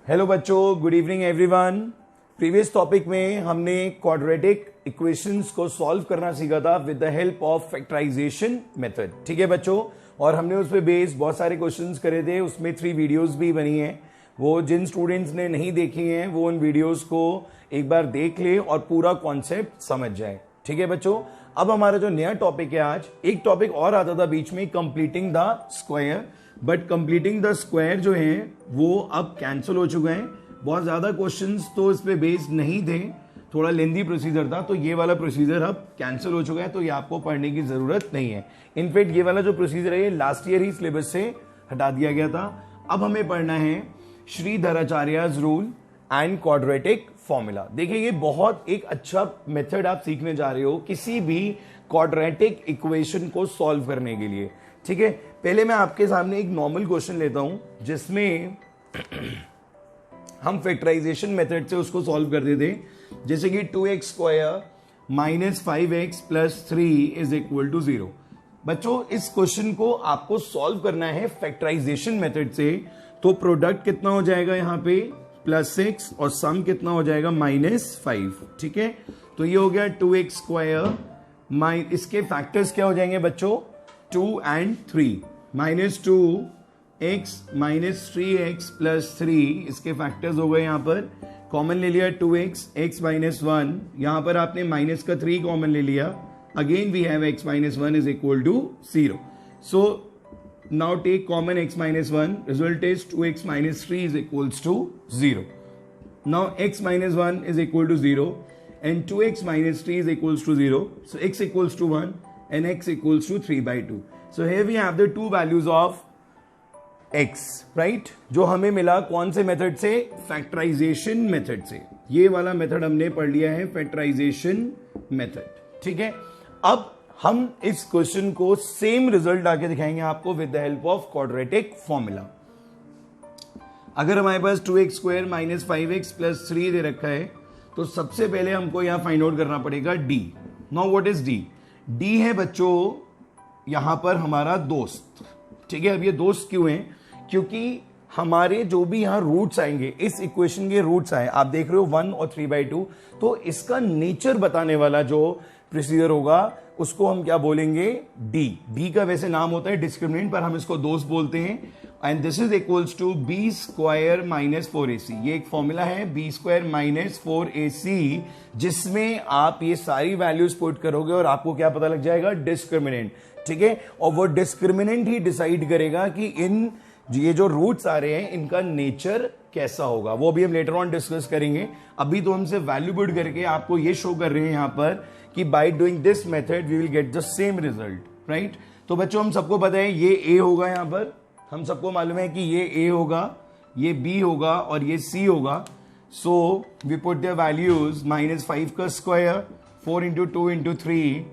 Hello बच्चों, good evening everyone. Previous topic में हमने क्वाड्रेटिक इक्वेशंस को सॉल्व करना सीखा था with the help of factorization method. ठीक है बच्चों, और हमने उस पर बेस्ड बहुत सारे क्वेश्चंस करे थे। उसमें 3 वीडियोस भी बनी हैं। वो जिन स्टूडेंट्स ने नहीं देखी हैं वो उन वीडियोस को एक बार देख ले और पूरा कॉन्सेप्ट समझ जाए। ठीक है बच्चों, अब हमारा जो नया टॉपिक है आज, एक टॉपिक और आता था बीच में, completing the square. But completing the square जो है वो अब कैंसिल हो चुका है। बहुत ज्यादा क्वेश्चंस तो इस पे बेस्ड नहीं थे, थोड़ा लेंदी प्रोसीजर था, तो ये वाला प्रोसीजर अब कैंसिल हो चुका है, तो ये आपको पढ़ने की जरूरत नहीं है। इनफैक्ट ये वाला जो प्रोसीजर है ये लास्ट ईयर ही सिलेबस से हटा दिया गया था। अब हमें पढ़ना है श्रीधराचार्य's रूल एंड क्वाड्रेटिक फॉर्मूला। देखिए ये बहुत एक अच्छा मेथड आप सीखने जा रहे हो किसी भी क्वाड्रेटिक इक्वेशन को सॉल्व करने के लिए। ठीक है, पहले मैं आपके सामने एक नॉर्मल क्वेश्चन लेता हूं जिसमें हम फैक्टराइजेशन मेथड से उसको सॉल्व कर देते, जैसे कि 2x square minus 5x plus 3 is equal to 0। बच्चों इस क्वेश्चन को आपको सॉल्व करना है फैक्टराइजेशन मेथड से। तो प्रोडक्ट कितना हो जाएगा यहाँ पे +6 और सम कितना हो जाएगा -5। ठीक है, तो ये हो गया 2x स्क्वायर, इसके फैक्टर्स क्या हो जाएंगे बच्चों 2 and 3, -2x minus 3x plus 3, इसके फैक्टर्स हो गए। यहां पर कॉमन ले लिया 2x, x माइनस 1, यहां पर आपने माइनस का 3 कॉमन ले लिया। Again we have x minus 1 is equal to 0। So now take common x minus 1, result is 2x minus 3 is equals to 0। Now x minus 1 is equal to 0 and 2x minus 3 is equals to 0. So x equals to 1 and x equals to 3/2. So here we have the two values of x, right? जो हमें मिला कौन से method से? Factorisation method से। ये वाला method हमने पढ़ लिया है, फैक्टराइजेशन मेथड। ठीक है, अब हम इस क्वेश्चन को सेम रिजल्ट आके दिखाएंगे आपको with the help of quadratic formula. अगर हमारे पास 2x square minus 5x plus 3 दे रखा है तो सबसे पहले हमको यहां फाइंड आउट करना पड़ेगा d। Now what is d? d है बच्चों यहां पर हमारा दोस्त। ठीक है, अब ये दोस्त क्यों है? क्योंकि हमारे जो भी यहां रूट्स आएंगे, इस इक्वेशन के रूट्स आए, आप देख रहे हो 1 और 3/2, तो इसका नेचर बताने वाला जो प्रोसीजर होगा उसको हम क्या बोलेंगे? d। d का वैसे नाम होता है डिस्क्रिमिनेंट, पर हम इसको दोस्त बोलते हैं। And this is equals to b square minus 4ac। ये एक फॉर्मूला है b स्क्वायर माइनस 4ac, जिसमें आप ये सारी वैल्यूज पुट करोगे और आपको क्या पता लग जाएगा? डिस्क्रिमिनेंट। ठीक है, और वो डिस्क्रिमिनेंट ही डिसाइड करेगा कि ये जो रूट्स आ रहे हैं इनका नेचर कैसा होगा। वो भी हम लेटर ऑन डिस्कस करेंगे। अभी तो हमसे वैल्यू पुट करके आपको ये शो कर रहे हैं यहां पर कि by doing this method we will get the same result, right? तो बच्चों हम सबको पता है ये a होगा, यहां पर हम सबको मालूम है कि ये a होगा, ये b होगा और ये c होगा। So we put the values, -5 का square 4 into 2 into 3,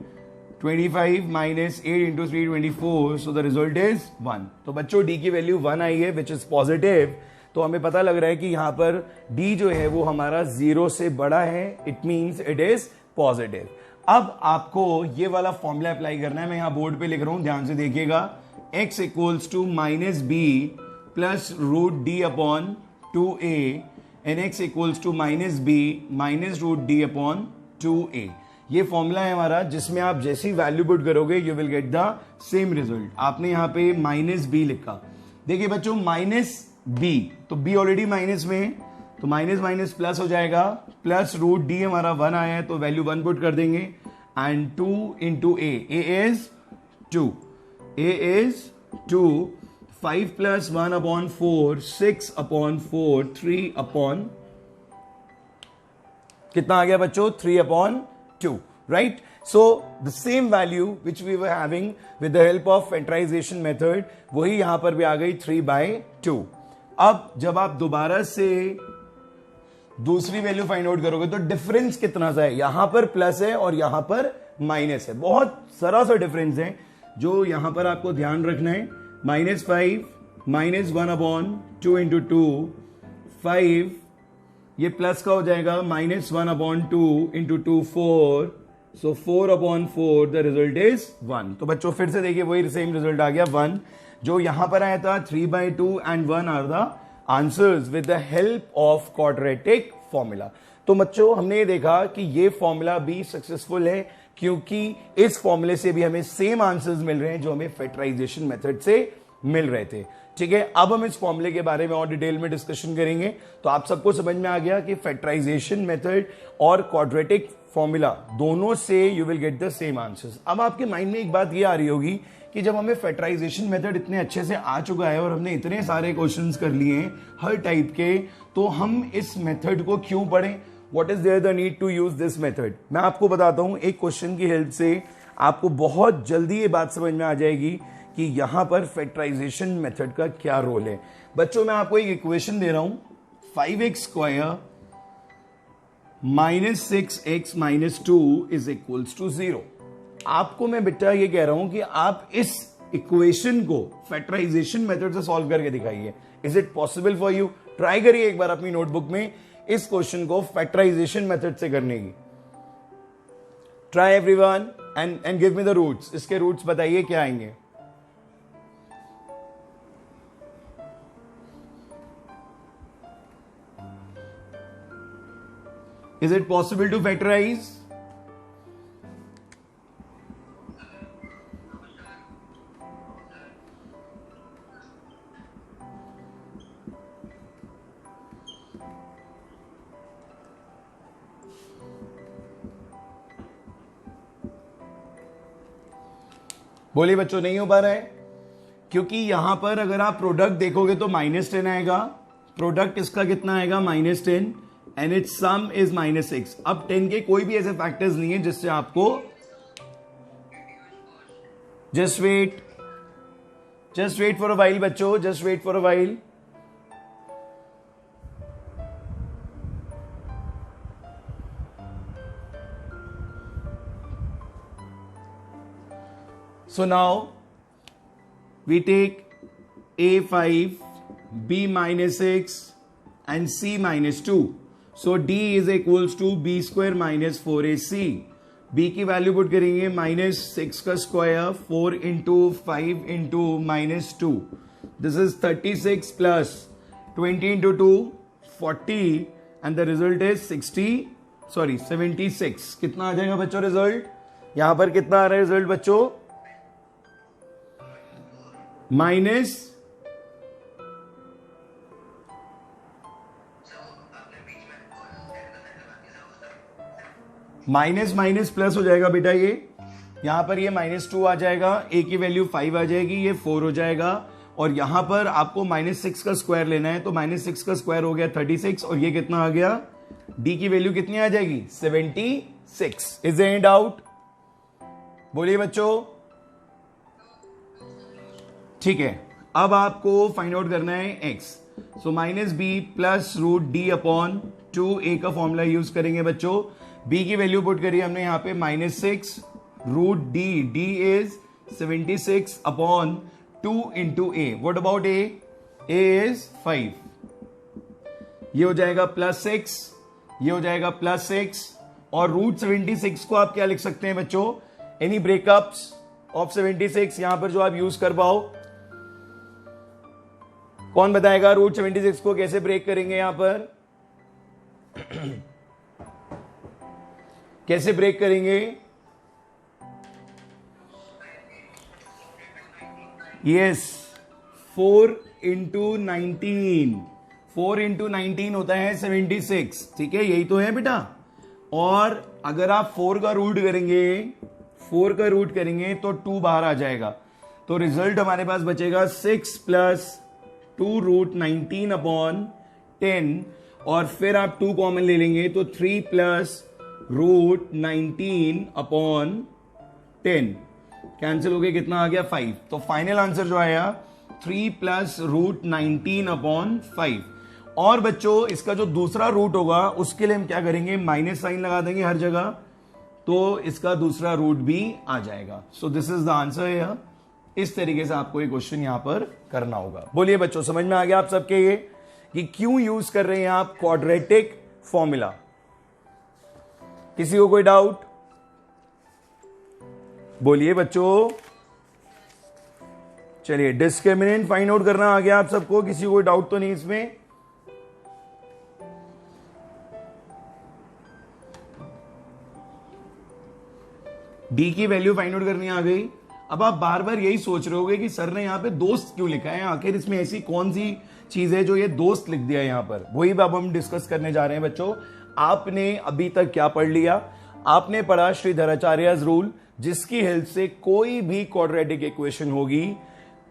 25 minus 8 into 3 24, so the result is 1। तो बच्चों d की वैल्यू 1 आई है विच इज पॉजिटिव। तो हमें पता लग रहा है कि यहां पर d जो है वो हमारा 0 से बड़ा है, it means it is positive. अब आपको ये वाला फॉर्मूला अप्लाई करना है, मैं यहां बोर्ड पे लिख रहा हूं, ध्यान से देखिएगा। x equals to minus b plus root d upon 2a and x equals to minus b minus root d upon 2a। ये फॉर्मूला है हमारा, जिसमें आप जैसी वैल्यू पुट करोगे you will get the same result. आपने यहां पे माइनस b लिखा। देखिए बच्चों माइनस b, तो b ऑलरेडी माइनस में है, तो माइनस माइनस प्लस हो जाएगा, प्लस रूट d हमारा 1 आया है तो वैल्यू 1 पुट कर देंगे। And 2 into a is 2, a is 2, 5 plus 1 upon 4, 6 upon 4, 3 upon कितना आ गया बच्चों? 3 upon 2, right? So the same value which we were having with the help of factorization method, वही यहां पर भी आ गई 3/2। अब जब आप दोबारा से दूसरी वैल्यू फाइंड आउट करोगे तो डिफरेंस कितना सा है? यहां पर प्लस है और यहां पर माइनस है, बहुत सारा सा डिफरेंस है जो यहां पर आपको ध्यान रखना है। -5 माइनस 1 अपॉन 2 इंटू 2, 5, ये प्लस का हो जाएगा, -1 upon 2 into 2 4, so 4 upon 4, the result is 1। तो बच्चों फिर से देखिए वही सेम रिजल्ट आ गया 1, जो यहां पर आया था 3/2 and 1 are the answers with the help of quadratic formula. तो बच्चों हमने ये देखा कि ये फॉर्मूला भी सक्सेसफुल है क्योंकि इस फॉर्मूले से भी हमें सेम आंसर्स मिल रहे हैं जो हमें फैक्टराइजेशन मेथड से मिल रहे थे। ठीक है, अब हम इस फॉर्मूले के बारे में और डिटेल में डिस्कशन करेंगे। तो आप सबको समझ में आ गया कि फैक्टराइजेशन मेथड और क्वाड्रेटिक फॉर्मूला दोनों से you will get the same answers. अब आपके माइंड में एक बात ये आ रही होगी कि जब हमें फैक्टराइजेशन मेथड इतने अच्छे से आ चुका है और हमने इतने सारे क्वेश्चंस कर लिए हैं हर टाइप के, तो हम इस मेथड को क्यों पढ़ें? What is there the need to use this method? मैं आपको बताता हूं, एक क्वेश्चन की हेल्प से आपको बहुत जल्दी ये बात समझ में आ जाएगी कि यहां पर फैक्टराइजेशन मेथड का क्या रोल है। बच्चों मैं आपको एक इक्वेशन दे रहा हूं, 5x square minus 6x minus 2 is equals to 0। आपको मैं बेटा ये कह रहा हूं कि आप इस इक्वेशन को फैक्टराइजेशन मेथड से सॉल्व करके दिखाइए। Is it possible for you? Try करिए एक बार अपनी नोटबुक में इस क्वेश्चन को फैक्टराइजेशन मेथड से करने की। Try everyone and give me the roots. इसके रूट्स बताइए क्या आएंगे। Is it possible to factorize? बोलिए बच्चों, नहीं हो पा रहा है क्योंकि यहां पर अगर आप प्रोडक्ट देखोगे तो -10 आएगा। प्रोडक्ट इसका कितना आएगा? -10 एंड इट्स सम इज -6। अब 10 के कोई भी ऐसे फैक्टर्स नहीं है जिससे आपको just wait for a while बच्चों, just wait for a while. So now we take A5, B -6 and C -2. So D is equals to B square minus 4AC. B की वैल्यू पुट करेंगे -6 का square 4 into 5 into -2। This is 36 plus 20 into 2 40 and the result is 76। कितना आ जाएगा बच्चों result? यहां पर कितना आ रहा है रिजल्ट बच्चों? माइनस माइनस प्लस हो जाएगा बेटा। ये यहां पर ये -2 आ जाएगा, ए की वैल्यू 5 आ जाएगी, ये 4 हो जाएगा और यहां पर आपको -6 का स्क्वायर लेना है तो -6 का स्क्वायर हो गया 36 और ये कितना आ गया? डी की वैल्यू कितनी आ जाएगी? 76। Is there any doubt? बोलिए बच्चों। ठीक है, अब आपको फाइंड आउट करना है x। सो -b plus √d upon 2a का फॉर्मूला यूज करेंगे बच्चों। b की वैल्यू पुट करिए हमने यहां पे -6 √d, d is 76 upon 2 into a। What about a? a is 5। ये हो जाएगा +6, ये हो जाएगा +6 और √76 को आप क्या लिख सकते हैं बच्चों? एनी ब्रेकअप्स ऑफ 76 यहां पर जो आप यूज कर पाओ? कौन बताएगा √76 को कैसे ब्रेक करेंगे? यहां पर कैसे ब्रेक करेंगे? Yes, 4 into 19। 4 इंटू 19 होता है 76। ठीक है, यही तो है बेटा। और अगर आप 4 का रूट करेंगे तो 2 बाहर आ जाएगा। तो रिजल्ट हमारे पास बचेगा 6 प्लस 2√19 अपॉन 10 और फिर आप 2 कॉमन ले लेंगे तो 3 प्लस √19 अपॉन 10 कैंसिल हो गया, कितना आ गया? 5। तो फाइनल आंसर जो आया 3 प्लस √19 अपॉन 5। और बच्चों इसका जो दूसरा रूट होगा उसके लिए हम क्या करेंगे? माइनस साइन लगा देंगे हर जगह, तो इसका दूसरा रूट भी आ जाएगा। So this is the answer here. इस तरीके से आपको ये क्वेश्चन यहां पर करना होगा। बोलिए बच्चों, समझ में आ गया आप सबके ये कि क्यों यूज कर रहे हैं आप क्वाड्रेटिक फॉर्मूला? किसी को कोई डाउट? बोलिए बच्चों। चलिए डिस्क्रिमिनेंट फाइंड आउट करना आ गया आप सबको, किसी को डाउट तो नहीं इसमें? डी की वैल्यू फाइंड आउट करनी आ गई। अब आप बार बार यही सोच रहे होगे कि सर ने यहां पे दोस्त क्यों लिखा है, आखिर इसमें ऐसी कौन सी चीज है जो ये दोस्त लिख दिया यहां पर। वही अब हम डिस्कस करने जा रहे हैं बच्चों। आपने अभी तक क्या पढ़ लिया? आपने पढ़ा श्रीधराचार्य's रूल, जिसकी हेल्प से कोई भी क्वाड्रेटिक इक्वेशन होगी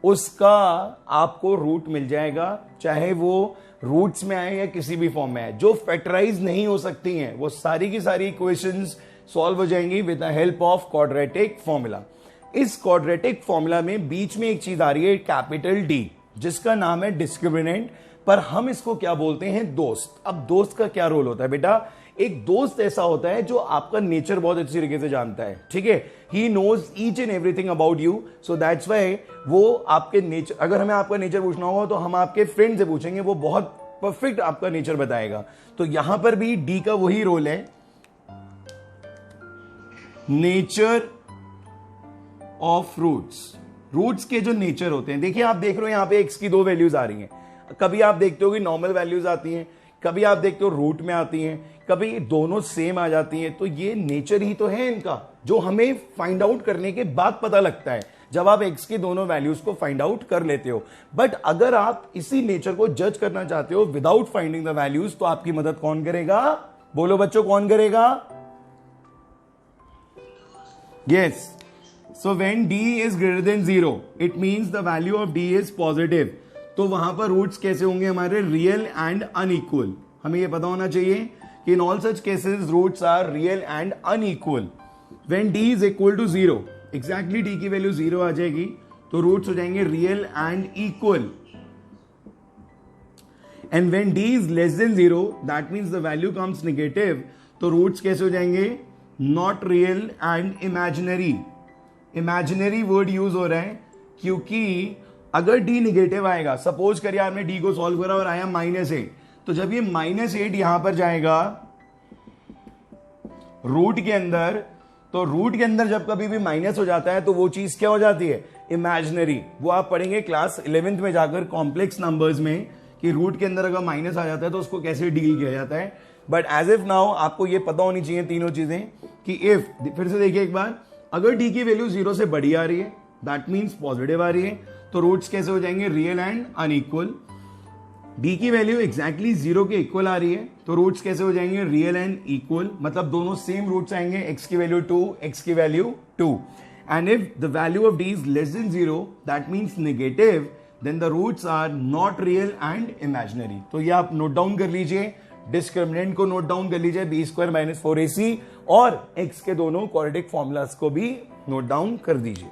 उसका आपको रूट मिल जाएगा, चाहे वो रूट्स में आए या किसी भी फॉर्म में आए। जो फैक्टराइज नहीं हो सकती हैं वो सारी की सारी इक्वेशंस सॉल्व हो जाएंगी with the help of quadratic formula. इस क्वाड्रेटिक फॉर्मूला में बीच में एक चीज आ रही है कैपिटल डी, जिसका नाम है डिस्क्रिमिनेंट, पर हम इसको क्या बोलते हैं? दोस्त। अब दोस्त का क्या रोल होता है बेटा? एक दोस्त ऐसा होता है जो आपका नेचर बहुत अच्छी तरीके से जानता है, ठीक है। He knows each and everything about you, so that's why वो आपके नेचर, अगर हमें आपका नेचर पूछना होगा तो हम आपके फ्रेंड से पूछेंगे, वो बहुत परफेक्ट आपका नेचर बताएगा। तो यहां पर भी डी का वही रोल है, नेचर ऑफ रूट्स। रूट्स के जो नेचर होते हैं, देखिए आप देख रहे हो यहां पे एक्स की दो वैल्यूज आ रही हैं। कभी आप देखते हो कि नॉर्मल वैल्यूज आती हैं, कभी आप देखते हो रूट में आती हैं, कभी दोनों सेम आ जाती हैं। तो ये नेचर ही तो है इनका, जो हमें फाइंड आउट करने के बाद पता लगता है जब आप एक्स की दोनों वैल्यूज को फाइंड आउट कर लेते हो। बट अगर आप इसी नेचर को जज करना चाहते हो विदाउट फाइंडिंग द वैल्यूज, तो आपकी मदद कौन करेगा? बोलो बच्चों, कौन करेगा? Yes, so when d is greater than 0 it means the value of d is positive। तो वहां पर रूट्स कैसे होंगे हमारे? Real and unequal. हमें यह पता होना चाहिए कि in all such cases roots are real and unequal. When d is equal to 0, exactly d की वैल्यू 0 आ जाएगी तो रूट्स हो जाएंगे real and equal. And when d is less than 0 that means the value comes negative, तो roots कैसे हो जाएंगे? Not real and imaginary. Imaginary word use हो रहा है क्योंकि अगर डी निगेटिव आएगा, सपोज करिए आपने डी को सॉल्व करा और आया -8, तो जब ये -8 यहां पर जाएगा रूट के अंदर, तो रूट के अंदर जब कभी भी माइनस हो जाता है तो वो चीज क्या हो जाती है? इमेजिनरी। वो आप पढ़ेंगे क्लास 11th में जाकर कॉम्प्लेक्स नंबर्स में कि रूट के अंदर अगर माइनस आ जाता है तो उसको कैसे डील किया जाता है। बट एज इफ नाउ आपको ये पता होनी चाहिए तीनों चीजें कि इफ, फिर से देखिए एक बार, अगर डी की वैल्यू 0 से बड़ी आ रही है दैट मींस पॉजिटिव आ रही है, तो रूट्स कैसे हो जाएंगे? Real and unequal. डी की वैल्यू एग्जैक्टली 0 के इक्वल आ रही है तो रूट्स कैसे हो जाएंगे? रियल एंड इक्वल, मतलब दोनों सेम रूट्स आएंगे, एक्स की वैल्यू 2, एक्स की value 2। And if the value of D is less than 0 that means negative, then the roots are not real and imaginary. तो ये आप नोट डाउन कर लीजिए, डिस्क्रिमिनेंट को नोट डाउन कर लीजिए, b² - 4ac, और x के दोनों क्वाड्रेटिक फॉर्मूलाज को भी नोट डाउन कर दीजिए।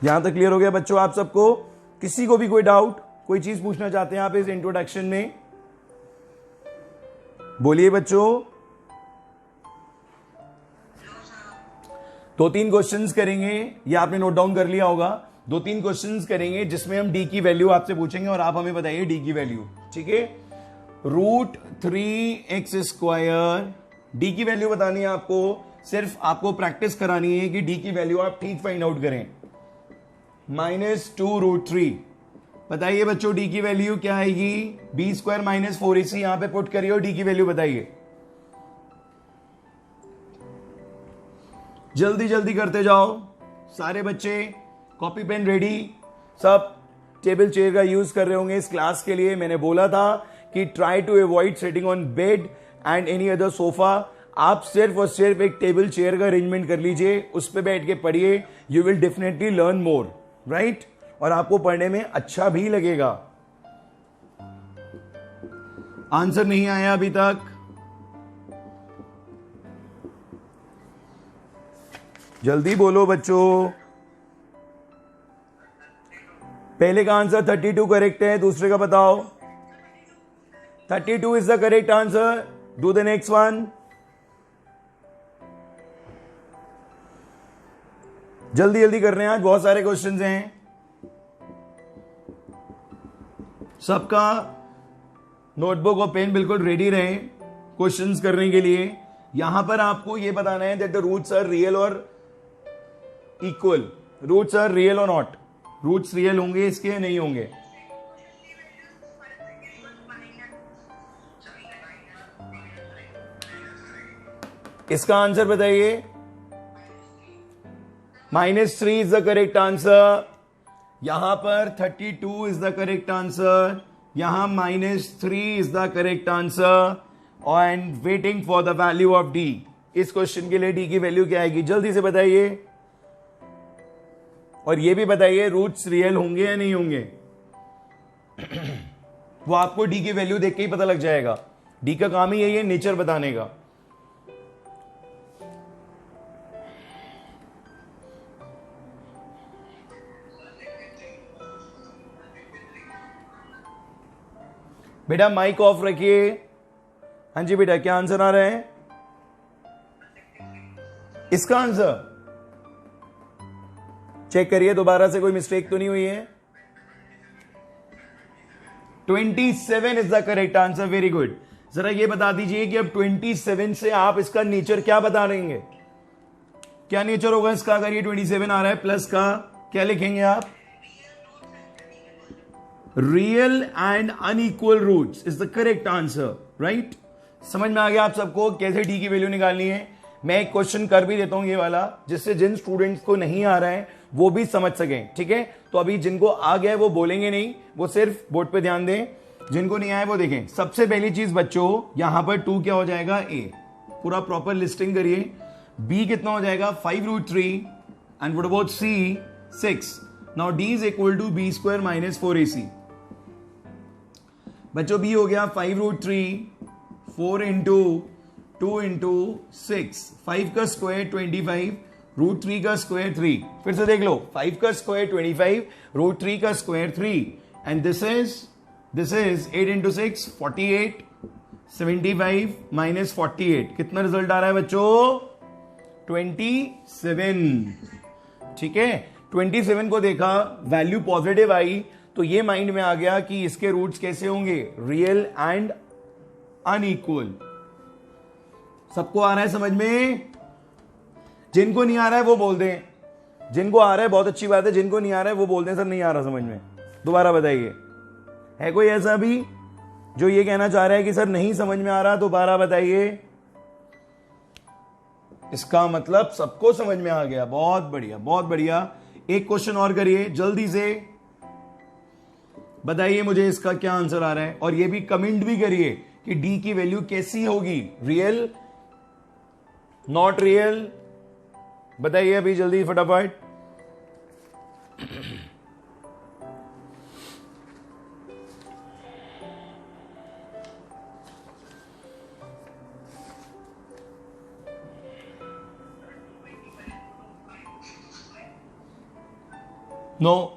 यहां तक क्लियर हो गया बच्चों आप सबको? किसी को भी कोई डाउट, कोई चीज पूछना चाहते हैं आप इस इंट्रोडक्शन में? बोलिए बच्चों। 2-3 क्वेश्चंस करेंगे, ये आपने नोट डाउन कर लिया होगा। 2-3 क्वेश्चंस करेंगे जिसमें हम डी की वैल्यू आपसे पूछेंगे और आप हमें बताइए डी की वैल्यू, ठीक है। √3x², डी की वैल्यू बतानी है आपको, सिर्फ आपको प्रैक्टिस करानी है कि डी की वैल्यू आप ठीक फाइंड आउट करें। -2√3, बताइए बच्चों डी की वैल्यू क्या आएगी? b² - 4ac यहां पे पुट करिए और डी की वैल्यू बताइए। जल्दी जल्दी करते जाओ सारे बच्चे, कॉपी पेन रेडी, सब टेबल चेयर का यूज कर रहे होंगे इस क्लास के लिए। मैंने बोला था कि try to avoid sitting on bed and any other sofa. आप सिर्फ और सिर्फ एक टेबल चेयर का अरेंजमेंट कर लीजिए, उस पर बैठ के पढ़िए, you will definitely learn more, right? और आपको पढ़ने में अच्छा भी लगेगा। आंसर नहीं आया अभी तक? जल्दी बोलो बच्चों। पहले का आंसर 32 करेक्ट है, दूसरे का बताओ। 32 is the correct answer. Do the next one. जल्दी जल्दी कर रहे हैं, आज बहुत सारे क्वेश्चंस हैं। सबका नोटबुक और पेन बिल्कुल रेडी रहे क्वेश्चंस करने के लिए। यहां पर आपको यह बताना है that the roots are real और इक्वल, रूट्स आर रियल और नॉट, रूट्स रियल होंगे इसके या नहीं होंगे? इसका आंसर बताइए। -3 इज द करेक्ट आंसर। यहां पर 32 इज द करेक्ट आंसर, यहां -3 is the correct answer, and waiting for the value of D. इस क्वेश्चन के लिए डी की वैल्यू क्या आएगी, जल्दी से बताइए। और ये भी बताइए रूट्स रियल होंगे या नहीं होंगे। वो आपको डी की वैल्यू देख के ही पता लग जाएगा। डी का काम ही यही है, नेचर बताने का। बेटा माइक ऑफ रखिए। हाँ जी बेटा, क्या आंसर आ रहा है इसका? आंसर चेक करिए दोबारा से, कोई मिस्टेक तो नहीं हुई है। 27 is the correct answer. Very good. जरा ये बता दीजिए कि अब 27 से आप इसका नेचर क्या बता देंगे, क्या नेचर होगा इसका? अगर ये 27 आ रहा है प्लस का, क्या लिखेंगे आप? Real and unequal roots is the correct answer, right? समझ में आ गया आप सबको कैसे डी की वैल्यू निकालनी है? मैं एक क्वेश्चन कर भी देता हूं ये वाला, जिससे जिन स्टूडेंट्स को नहीं आ रहा है वो भी समझ सकें, ठीक है? तो अभी जिनको आ गया है वो बोलेंगे नहीं, वो सिर्फ बोर्ड पे ध्यान दें। जिनको नहीं आया वो देखें। सबसे पहली चीज बच्चों, यहां पर 2 क्या हो जाएगा? ए। पूरा प्रॉपर लिस्टिंग करिए। बी कितना हो जाएगा? 5√3 and what about C? 6। Now D is equal to B square minus 4ac। बच्चों बी हो गया 5√3, 4 इंटू 2 इंटू 6, 5 का स्क्वायर 25, √3 का स्क्वायर 3। फिर से देख लो, 5 का स्क्वायर 25, √3 का square 3, and this is 8 into 6 48, 75 minus 48। कितना रिजल्ट आ रहा है बच्चों? 27। ठीक है, 27 को देखा, वैल्यू पॉजिटिव आई, तो ये माइंड में आ गया कि इसके रूट्स कैसे होंगे? Real and unequal. सबको आ रहा है समझ में? जिनको नहीं आ रहा है वो बोल दें, जिनको आ रहा है बहुत अच्छी बात है, जिनको नहीं आ रहा है वो बोल दें सर नहीं आ रहा समझ में। दोबारा बताइए, है कोई ऐसा भी जो ये कहना चाह रहा है कि सर नहीं समझ में आ रहा? दोबारा बताइए। इसका मतलब सबको समझ में आ गया। बहुत बढ़िया, बहुत बढ़िया। एक क्वेश्चन और करिए जल्दी से, बताइए मुझे इसका क्या आंसर आ रहा है, और ये भी कमेंट भी करिए कि डी की वैल्यू कैसी होगी, रियल नॉट रियल? बताइए अभी जल्दी फटाफट। नो,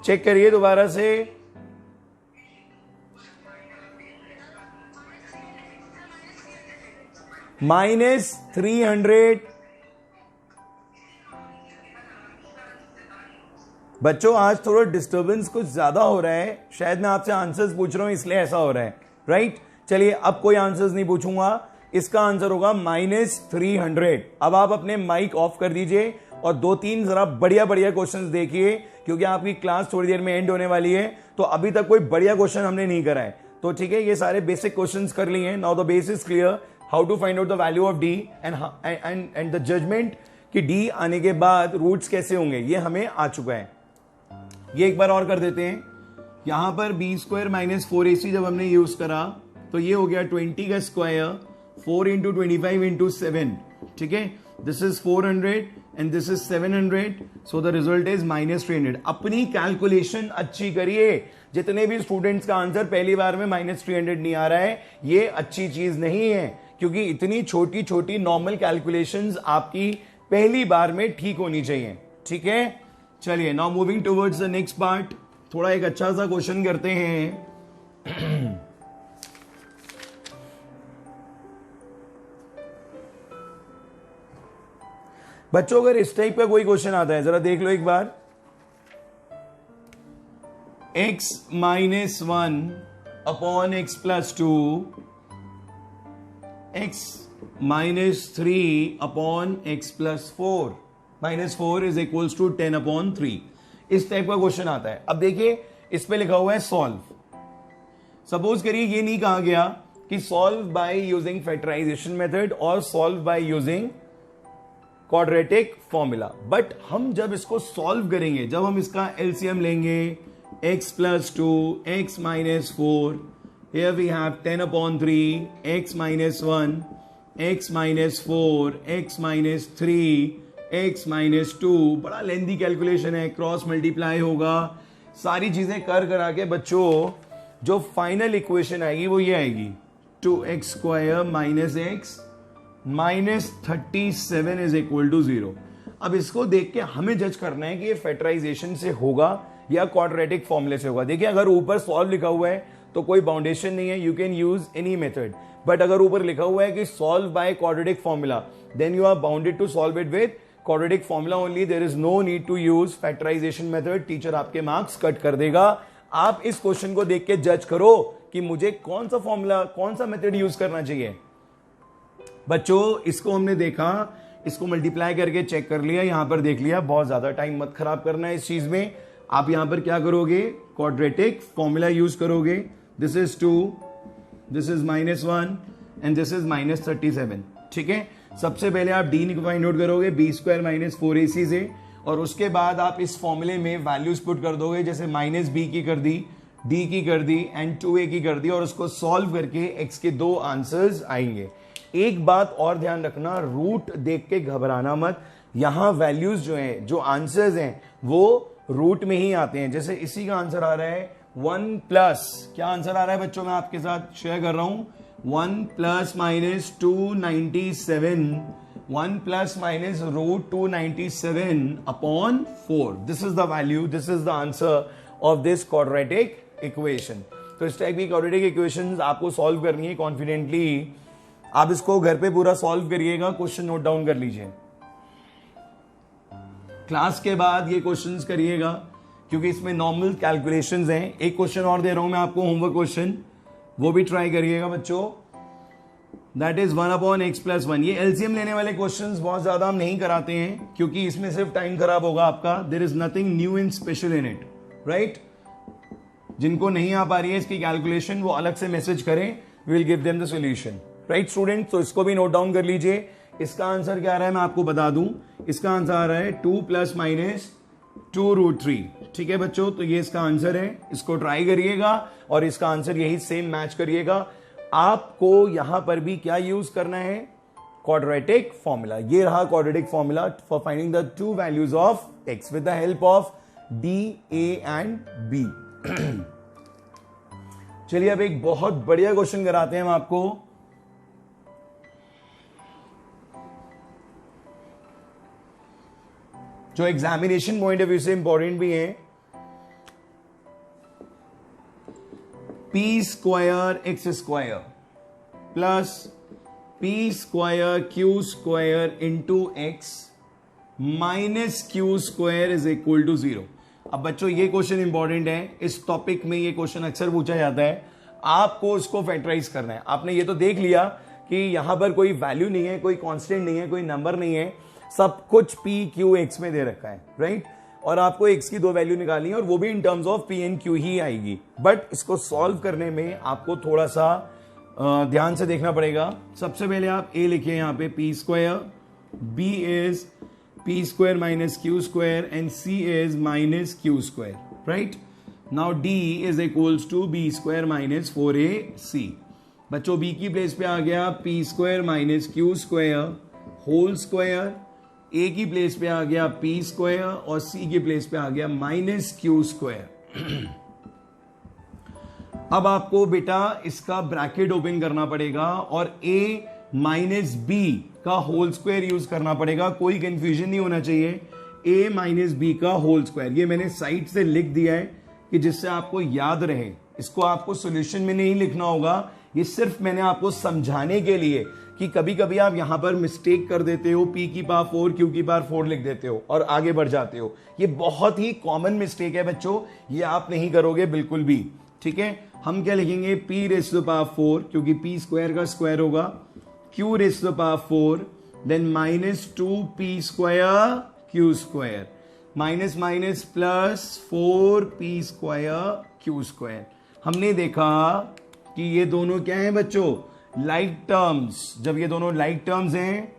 चेक करिए दोबारा से। -300। बच्चों आज थोड़ा डिस्टर्बेंस कुछ ज्यादा हो रहा है, शायद मैं आपसे आंसर्स पूछ रहा हूं इसलिए ऐसा हो रहा है, राइट? चलिए अब कोई आंसर्स नहीं पूछूंगा, इसका आंसर होगा -300। अब आप अपने माइक ऑफ कर दीजिए और 2-3 जरा बढ़िया बढ़िया क्वेश्चंस देखिए, क्योंकि आपकी क्लास थोड़ी देर में एंड होने वाली है। तो अभी तक कोई बढ़िया क्वेश्चन हमने नहीं करा है, तो ठीक है, ये सारे बेसिक क्वेश्चंस कर लिए हैं। Now the base is clear, how to find out the value of D and the judgement कि डी आने के बाद रूट्स कैसे होंगे, ये हमें आ चुका है। ये एक बार और कर देते हैं। यहां पर बी स्क्वायर माइनस 4ac जब हमने यूज करा तो ये हो गया 20 का स्क्वायर, 4 इंटू 25 इंटू 7, ठीक है? This is 400 and this is 700, so the result is -300। अपनी कैलकुलेशन अच्छी करिए। जितने भी स्टूडेंट्स का आंसर पहली बार में -300 नहीं आ रहा है, ये अच्छी चीज नहीं है, क्योंकि इतनी छोटी छोटी नॉर्मल कैलकुलेशंस आपकी पहली बार में ठीक होनी चाहिए, ठीक है? चलिए now moving towards the next part. थोड़ा एक अच्छा सा क्वेश्चन करते हैं। बच्चों अगर इस टाइप का कोई क्वेश्चन आता है जरा देख लो एक बार। x - 1 upon x + 2 x minus 3 upon x plus 4, -4 is equals to 10 upon 3। इस टाइप का क्वेश्चन आता है। अब देखिए इस पे लिखा हुआ है सॉल्व। सपोज करिए ये नहीं कहा गया कि solve by using factorisation method और solve by using quadratic formula, but हम जब इसको सॉल्व करेंगे, जब हम इसका एलसीएम लेंगे, x plus 2, x minus 4, here we have 10 upon 3, x minus 1, x minus 4, x minus 3, x minus 2, बड़ा लेंथी कैलकुलेशन है, क्रॉस मल्टीप्लाई होगा, सारी चीजें कर करा के बच्चों जो फाइनल इक्वेशन आएगी वो ये आएगी 2x square minus x minus 37 is equal to 0। अब इसको देख के हमें जज करना है कि ये फैक्टराइजेशन से होगा या क्वाड्रेटिक फॉर्मूले से होगा। देखिए अगर ऊपर सॉल्व लिखा हुआ है तो कोई बाउंडेशन नहीं है, you can use any method, but अगर ऊपर लिखा हुआ है कि solve by quadratic formula, then you are bounded to solve it with quadratic formula only, there is no need to use factorization method. Teacher आपके marks cut कर देगा। आप इस क्वेश्चन को देख के जज करो कि मुझे कौन सा फॉर्मूला, कौन सा मेथड यूज करना चाहिए। बच्चों इसको हमने देखा, इसको मल्टीप्लाई करके चेक कर लिया, यहां पर देख लिया, बहुत ज्यादा टाइम मत खराब करना है इस चीज में। आप यहां पर क्या करोगे, क्वाड्रेटिक फॉर्मूला यूज करोगे। This is 2, this is -1 and this is -37। ठीक है, सबसे पहले आप डी को फाइंड आउट करोगे बी स्क्वायर माइनस 4ac से, और उसके बाद आप इस फॉर्मूले में वैल्यूज पुट कर दोगे, जैसे -b की कर दी, d की कर दी एंड 2a की कर दी, और उसको सॉल्व करके x के दो आंसर्स आएंगे। एक बात और ध्यान रखना, रूट देख के घबराना मत। यहां वैल्यूज जो हैं, जो आंसर्स हैं, वो रूट में ही आते हैं। जैसे इसी का आंसर आ रहा है 1 प्लस, क्या आंसर आ रहा है बच्चों, मैं आपके साथ शेयर कर रहा हूं, 1 plus minus 297, 1 plus minus root 297 upon 4। This is the value, this is the answer of this quadratic equation. तो इस टाइप की क्वाड्रेटिक इक्वेशंस आपको सॉल्व करनी है कॉन्फिडेंटली। आप इसको घर पे पूरा सॉल्व करिएगा, क्वेश्चन नोट डाउन कर लीजिए। क्लास के बाद ये क्वेश्चंस करिएगा क्योंकि इसमें नॉर्मल कैलकुलेशंस हैं। एक क्वेश्चन और दे रहा हूं मैं आपको, होमवर्क क्वेश्चन, वो भी ट्राई करिएगा बच्चों। That is 1 upon x plus 1। ये एलसीएम लेने वाले क्वेश्चंस बहुत ज्यादा हम नहीं कराते हैं क्योंकि इसमें सिर्फ टाइम खराब होगा आपका। There is nothing new in special in it, right. जिनको नहीं आ पा रही है इसकी कैलकुलेशन, वो अलग से मैसेज करें, we will give them the solution, right student. तो इसको भी नोट डाउन कर लीजिए। इसका आंसर क्या आ रहा है मैं आपको बता दूं, इसका आंसर आ रहा है 2 प्लस माइनस 2 रूट 3। ठीक है बच्चों, तो ये इसका आंसर है, इसको ट्राई करिएगा और इसका आंसर यही सेम मैच करिएगा। आपको यहां पर भी क्या यूज करना है, क्वाड्रेटिक फॉर्मूला। ये रहा quadratic formula for finding the two values of x with the help of D, A and B. चलिए अब एक बहुत बढ़िया क्वेश्चन कराते हैं हम आपको। जो एग्जामिनेशन पॉइंट ऑफ व्यू से इंपॉर्टेंट भी है। P square x square plus p square q square into x minus q square is equal to 0। अब बच्चों ये क्वेश्चन इंपॉर्टेंट है, इस टॉपिक में ये क्वेश्चन अक्सर पूछा जाता है। आपको इसको फैक्टराइज करना है। आपने ये तो देख लिया कि यहां पर कोई वैल्यू नहीं है, कोई कांस्टेंट नहीं है, कोई नंबर नहीं है, सब कुछ पी क्यू एक्स में दे रखा है, राइट। और आपको एक्स की दो वैल्यू निकालनी है और वो भी in terms of p and q ही आएगी। बट इसको सॉल्व करने में आपको थोड़ा सा ध्यान से देखना पड़ेगा। सबसे पहले आप ए लिखिए यहां पे p square, b is p square minus q square and c is minus q square, right. Now D is equals to B square minus 4ac। बच्चों बी की प्लेस पे आ गया p square minus q square whole square, a की place पे आ गया p square और सी की प्लेस पे आ गया माइनस क्यू स्क्वायर। अब आपको बेटा इसका ब्रैकेट ओपन करना पड़ेगा और a माइनस बी का होल स्क्वायर यूज करना पड़ेगा। कोई कंफ्यूजन नहीं होना चाहिए, a माइनस बी का होल स्क्वायर। ये मैंने साइड से लिख दिया है कि जिससे आपको याद रहे। इसको आपको सॉल्यूशन में नहीं लिखना होगा, ये सिर्फ मैंने आपको समझाने के लिए कि कभी कभी आप यहां पर मिस्टेक कर देते हो, p की पावर 4 q की पावर 4 लिख देते हो और आगे बढ़ जाते हो। ये बहुत ही कॉमन मिस्टेक है बच्चों, ये आप नहीं करोगे बिल्कुल भी, ठीक है। हम क्या लिखेंगे p रेज़ टू पावर 4 क्योंकि p स्क्वायर का स्क्वायर होगा, q raised to the power 4, then minus 2p square q square, minus minus plus 4p square q square. हमने देखा कि ये दोनों क्या है बच्चों, लाइक टर्म्स। जब ये दोनों लाइक टर्म्स हैं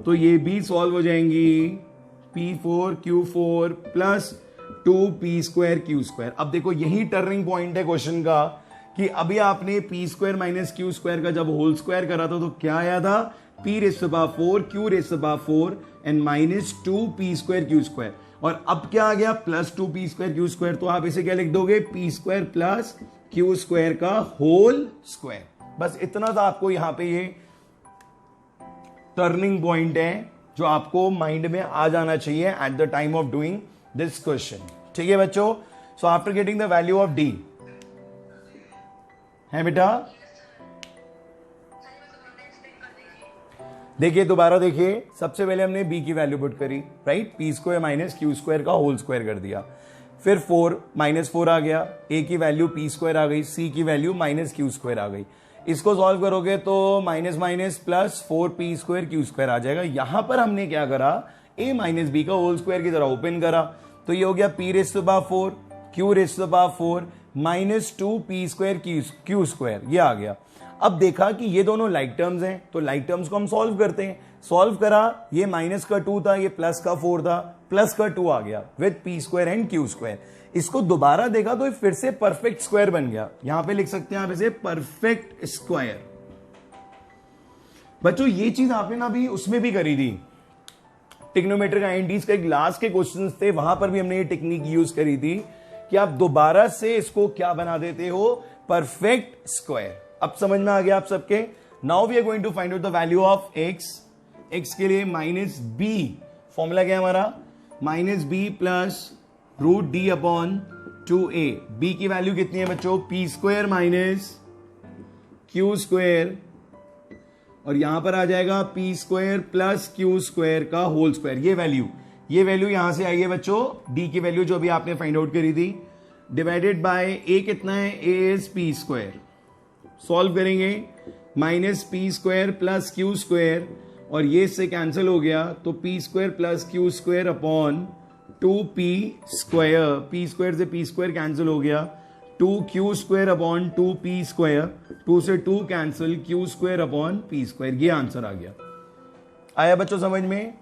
तो ये भी सॉल्व हो जाएंगी, p4q4 plus 2p square q square. अब देखो यही टर्निंग पॉइंट है क्वेश्चन का कि अभी आपने p square minus q square का जब होल स्क्वायर करा था तो क्या आया था, p raise to the power 4 q raise to the power 4 and minus 2p square q square. और अब क्या आ गया, plus 2p square q square. तो आप इसे क्या लिख दोगे, p square plus q square का होल स्क्वायर। बस इतना था आपको यहां पे, ये टर्निंग पॉइंट है जो आपको माइंड में आ जाना चाहिए at the time of doing this question. ठीक है बच्चों, so after getting the value of d है बेटा, देखिए दोबारा देखिए, सबसे पहले हमने b की वैल्यू पुट करी, right, p square minus q square का होल स्क्वायर कर दिया, फिर 4 माइनस 4 आ गया, a की वैल्यू p स्क्वायर आ गई, c की वैल्यू माइनस q स्क्वायर आ गई। इसको सॉल्व करोगे तो minus minus plus 4p square q square आ जाएगा। यहां पर हमने क्या करा, a माइनस b का होल स्क्वायर की तरह ओपन करा, तो ये हो गया p raise to the power 4 q raise to the power 4 minus 2p square q square, ये आ गया। अब देखा कि ये दोनों लाइक टर्म्स हैं तो लाइक टर्म्स को हम सॉल्व करते हैं। सॉल्व करा, ये माइनस का 2 था, ये प्लस का 4 था, प्लस का 2 आ गया with p square and q square. इसको दोबारा देखा तो फिर से परफेक्ट स्क्वायर बन गया। यहां पे लिख सकते हैं आप इसे परफेक्ट स्क्वायर। बच्चों ये चीज आपने ना अभी उसमें भी करी थी, ट्रिग्नोमेट्रिक आइडेंटिटीज का एक लास्ट के क्वेश्चंस थे, वहां पर भी हमने ये टेक्निक यूज करी थी कि आप दोबारा से इसको क्या बना देते हो, परफेक्ट स्क्वायर। अब समझ में आ गया आप सबके। Now we are going to find out the value of x। x के लिए माइनस b, फॉर्मूला क्या है हमारा, minus b plus root D upon 2a। b की वैल्यू कितनी है बच्चों, p square minus q square, और यहां पर आ जाएगा p square plus q square का होल स्क्वायर। ये वैल्यू यहां से आई है बच्चों, d की वैल्यू जो अभी आपने फाइंड आउट करी थी, डिवाइडेड बाय a कितना है, a is p square. Solve करेंगे, minus p square plus q square, और ये इससे कैंसिल हो गया तो p square plus q square upon 2p square, p square से p स्क्वायर कैंसिल हो गया, 2q square upon 2p square, 2 से 2 cancel, q square upon p square. ये आंसर आ गया। आया बच्चों समझ में।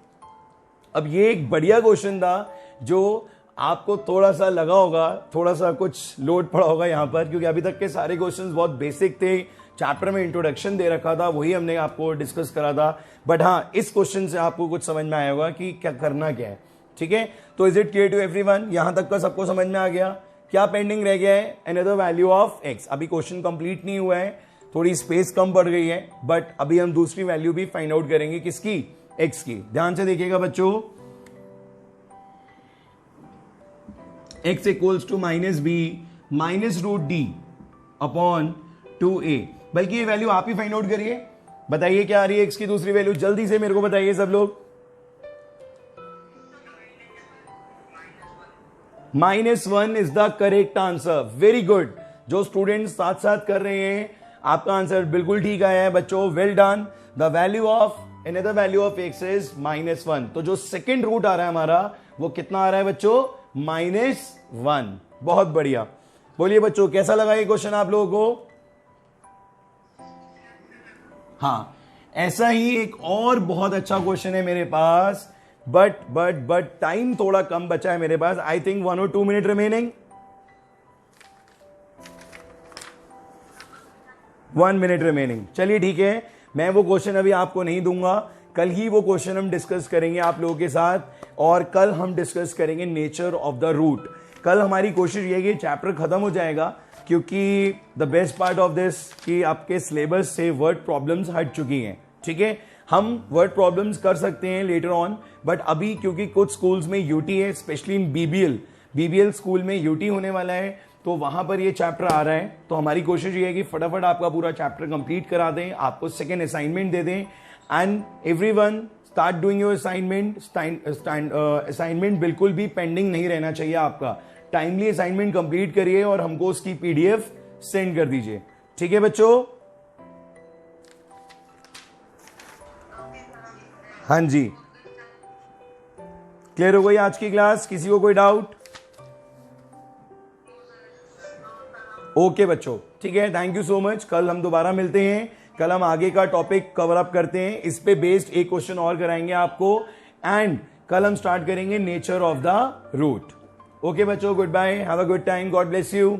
अब ये एक बढ़िया क्वेश्चन था जो आपको थोड़ा सा लगा होगा, थोड़ा सा कुछ लोड पड़ा होगा यहां पर, क्योंकि अभी तक के सारे क्वेश्चंस बहुत बेसिक थे, चैप्टर में इंट्रोडक्शन दे रखा था, वही हमने आपको डिस्कस करा था। बट हाँ, इस क्वेश्चन से आपको कुछ समझ में आया होगा कि क्या करना क्या है। ठीक है, तो is it clear to everyone, यहां तक का सबको समझ में आ गया। क्या पेंडिंग रह गया है, अनदर वैल्यू ऑफ x। अभी क्वेश्चन कंप्लीट नहीं हुआ है, थोड़ी स्पेस कम पड़ गई है, बट अभी हम दूसरी वैल्यू भी फाइंड आउट करेंगे, किसकी, x की। ध्यान से देखिएगा बच्चों, x equals to minus b minus root D upon 2a। बल्कि ये वैल्यू आप ही फाइंड आउट करिए, बताइए क्या आ रही है x की दूसरी वैल्यू, जल्दी से मेरे को बताइए सब लोग। -1 is the correct answer, very good. जो स्टूडेंट्स साथ साथ कर रहे हैं, आपका आंसर बिल्कुल ठीक आया है बच्चों, well done. The value of another value of x is -1। तो जो सेकेंड रूट आ रहा है हमारा, वो कितना आ रहा है बच्चों, -1। बहुत बढ़िया। बोलिए बच्चों कैसा लगा ये क्वेश्चन आप लोगों को। हाँ, ऐसा ही एक और बहुत अच्छा क्वेश्चन है मेरे पास, बट टाइम थोड़ा कम बचा है मेरे पास। आई थिंक 1 और 2 मिनट रिमेनिंग, 1 मिनट रिमेनिंग। चलिए ठीक है, मैं वो क्वेश्चन अभी आपको नहीं दूंगा, कल ही वो क्वेश्चन हम डिस्कस करेंगे आप लोगों के साथ, और कल हम डिस्कस करेंगे नेचर ऑफ द रूट। कल हमारी कोशिश ये है कि चैप्टर खत्म हो जाएगा, क्योंकि the best part of this कि आपके सिलेबस से वर्ड प्रॉब्लम्स हट चुकी हैं। ठीक है, हम वर्ड प्रॉब्लम्स कर सकते हैं लेटर ऑन, बट अभी क्योंकि कुछ स्कूल्स में यूटी है, स्पेशली इन बीबीएल स्कूल में यूटी होने वाला है, तो वहां पर ये चैप्टर आ रहा है। तो हमारी कोशिश ये है कि फटाफट आपका पूरा चैप्टर कंप्लीट करा दें, आपको सेकेंड असाइनमेंट दे दें, and everyone start doing your assignment. Assignment बिल्कुल भी पेंडिंग नहीं रहना चाहिए आपका, टाइमली असाइनमेंट कंप्लीट करिए और हमको उसकी पीडीएफ सेंड कर दीजिए। ठीक है बच्चों, हाँ जी, क्लियर हो गई आज की क्लास? किसी को कोई डाउट? ओके बच्चों, ठीक है, थैंक यू सो मच। कल हम दोबारा मिलते हैं, कल हम आगे का टॉपिक कवर अप करते हैं, इस पे बेस्ड एक क्वेश्चन और कराएंगे आपको, एंड कल हम स्टार्ट करेंगे nature of the root. Okay बच्चों, good bye, have a good time, God bless you.